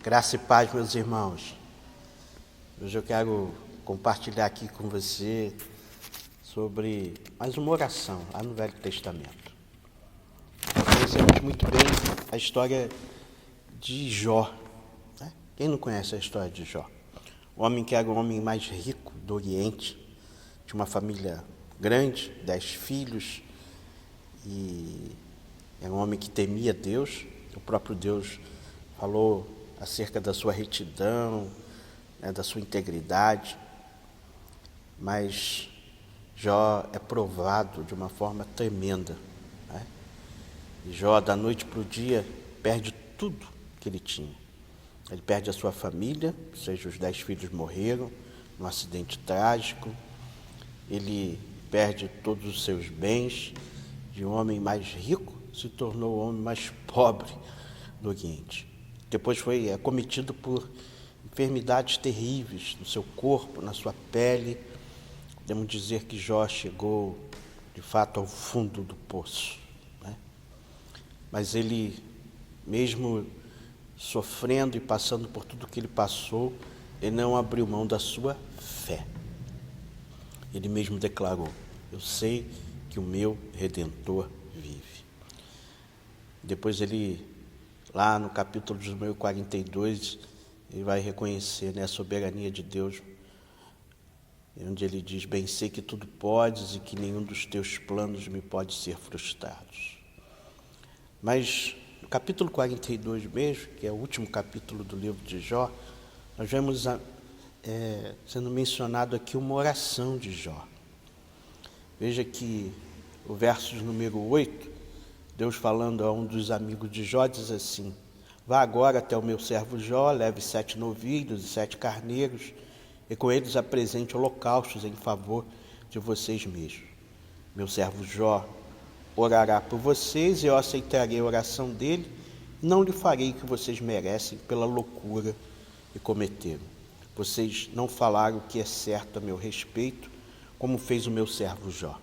Graça e paz, meus irmãos. Hoje eu quero compartilhar aqui com você sobre mais uma oração lá no Velho Testamento. Nós conhecemos muito bem a história de Jó, né? Quem não conhece a história de Jó? O homem que era o homem mais rico do Oriente, tinha uma família grande, 10 filhos, e era um homem que temia Deus. O próprio Deus falou acerca da sua retidão, né, da sua integridade, mas Jó é provado de uma forma tremenda, né? E Jó, da noite para o dia, perde tudo que ele tinha. Ele perde a sua família, ou seja, os 10 filhos morreram num acidente trágico. Ele perde todos os seus bens. De um homem mais rico se tornou o homem mais pobre do Oriente. Depois foi acometido por enfermidades terríveis no seu corpo, na sua pele. Podemos dizer que Jó chegou, de fato, ao fundo do poço, né? Mas ele, mesmo sofrendo e passando por tudo que ele passou, ele não abriu mão da sua fé. Ele mesmo declarou: eu sei que o meu Redentor vive. Depois ele, lá no capítulo de número 42, ele vai reconhecer, né, a soberania de Deus, onde ele diz: bem sei que tudo podes e que nenhum dos teus planos me pode ser frustrado. Mas no capítulo 42 mesmo, que é o último capítulo do livro de Jó, nós vemos sendo mencionado aqui uma oração de Jó. Veja que o verso número 8, Deus falando a um dos amigos de Jó, diz assim: vá agora até o meu servo Jó, leve 7 novilhos e 7 carneiros, e com eles apresente holocaustos em favor de vocês mesmos. Meu servo Jó orará por vocês, e eu aceitarei a oração dele, e não lhe farei o que vocês merecem pela loucura que cometeram. Vocês não falaram o que é certo a meu respeito, como fez o meu servo Jó.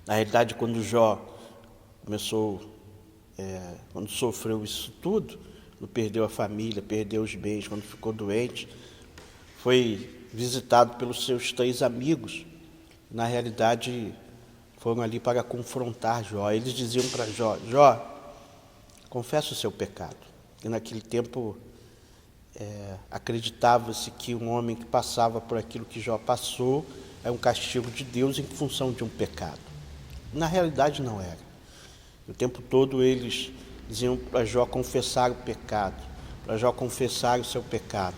Na realidade, quando Jó quando sofreu isso tudo, quando perdeu a família, perdeu os bens, quando ficou doente, foi visitado pelos seus 3 amigos. Na realidade, foram ali para confrontar Jó. Eles diziam para Jó: Jó, confessa o seu pecado. E naquele tempo acreditava-se que um homem que passava por aquilo que Jó passou é um castigo de Deus em função de um pecado. Na realidade não era. O tempo todo eles diziam para Jó confessar o pecado, para Jó confessar o seu pecado.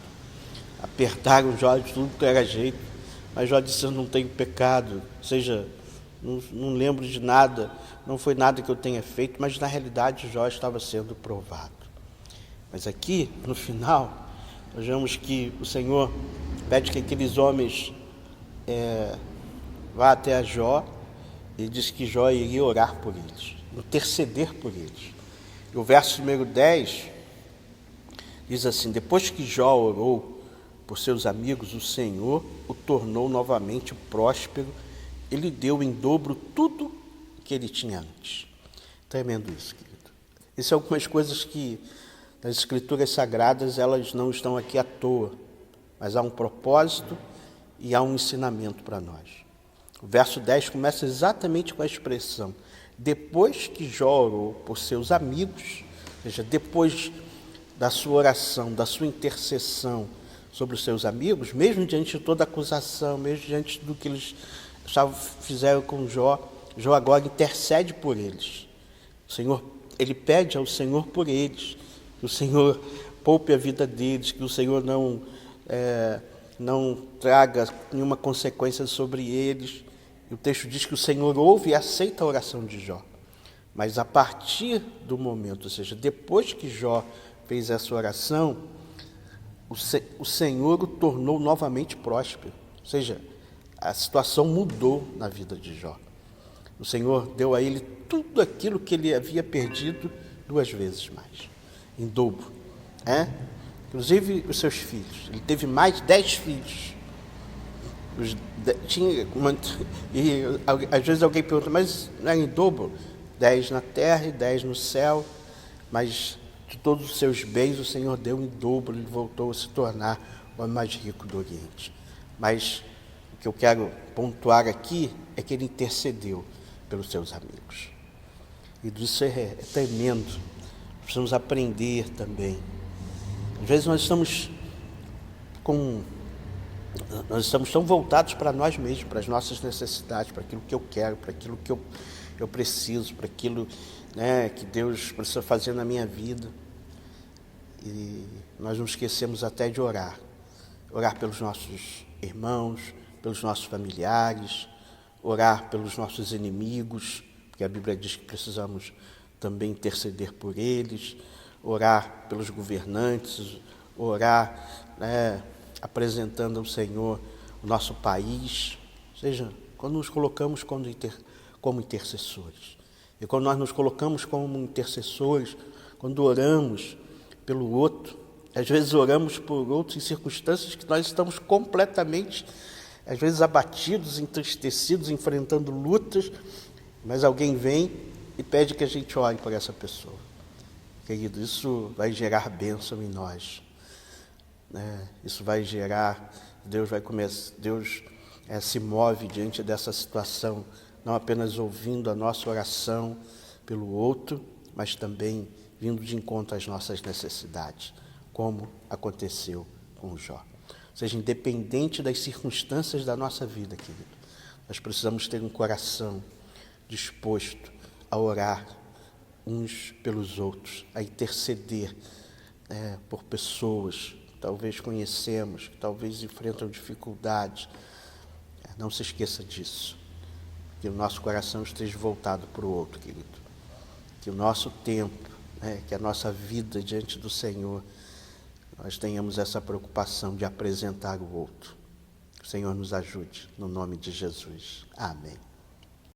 Apertaram Jó de tudo que era jeito, mas Jó disse: eu não tenho pecado, ou seja, não lembro de nada, não foi nada que eu tenha feito, mas na realidade Jó estava sendo provado. Mas aqui, no final, nós vemos que o Senhor pede que aqueles homens vá até a Jó. Ele disse que Jó iria orar por eles, interceder por eles. E o verso número 10 diz assim: depois que Jó orou por seus amigos, o Senhor o tornou novamente próspero. Ele deu em dobro tudo que ele tinha antes. Tremendo isso, querido. Isso são algumas coisas que nas Escrituras Sagradas elas não estão aqui à toa, mas há um propósito e há um ensinamento para nós. O verso 10 começa exatamente com a expressão: depois que Jó orou por seus amigos, ou seja, depois da sua oração, da sua intercessão sobre os seus amigos, mesmo diante de toda a acusação, mesmo diante do que eles fizeram com Jó, Jó agora intercede por eles. O Senhor, ele pede ao Senhor por eles, que o Senhor poupe a vida deles, que o Senhor não traga nenhuma consequência sobre eles. E o texto diz que o Senhor ouve e aceita a oração de Jó. Mas a partir do momento, ou seja, depois que Jó fez essa oração, o Senhor o tornou novamente próspero. Ou seja, a situação mudou na vida de Jó. O Senhor deu a ele tudo aquilo que ele havia perdido 2 vezes mais, em dobro. Inclusive os seus filhos. Ele teve mais 10 filhos. E às vezes alguém pergunta: mas não era em dobro? 10 na terra e 10 no céu. Mas De todos os seus bens o Senhor deu em dobro, ele voltou a se tornar o homem mais rico do Oriente. Mas o que eu quero pontuar aqui é que ele intercedeu pelos seus amigos. E isso é tremendo. Precisamos aprender também. Às vezes nós estamos tão voltados para nós mesmos, para as nossas necessidades, para aquilo que eu quero, para aquilo que eu preciso, para aquilo, né, que Deus precisa fazer na minha vida. E nós nos esquecemos até de orar. Orar pelos nossos irmãos, pelos nossos familiares, orar pelos nossos inimigos, porque a Bíblia diz que precisamos também interceder por eles, orar pelos governantes, orar, né, apresentando ao Senhor o nosso país. Ou seja, quando nos colocamos como intercessores. E quando nós nos colocamos como intercessores, quando oramos pelo outro, às vezes oramos por outros em circunstâncias que nós estamos completamente, às vezes, abatidos, entristecidos, enfrentando lutas, mas alguém vem e pede que a gente ore por essa pessoa. Querido, isso vai gerar bênção em nós. Isso vai gerar, Deus se move diante dessa situação, não apenas ouvindo a nossa oração pelo outro, mas também vindo de encontro às nossas necessidades, como aconteceu com Jó. Ou seja, independente das circunstâncias da nossa vida, querido, nós precisamos ter um coração disposto a orar uns pelos outros, a interceder por pessoas que talvez conhecemos, que talvez enfrentam dificuldades. Não se esqueça disso, que o nosso coração esteja voltado para o outro, querido. Que o nosso tempo, que a nossa vida diante do Senhor, nós tenhamos essa preocupação de apresentar o outro. Que o Senhor nos ajude, no nome de Jesus. Amém.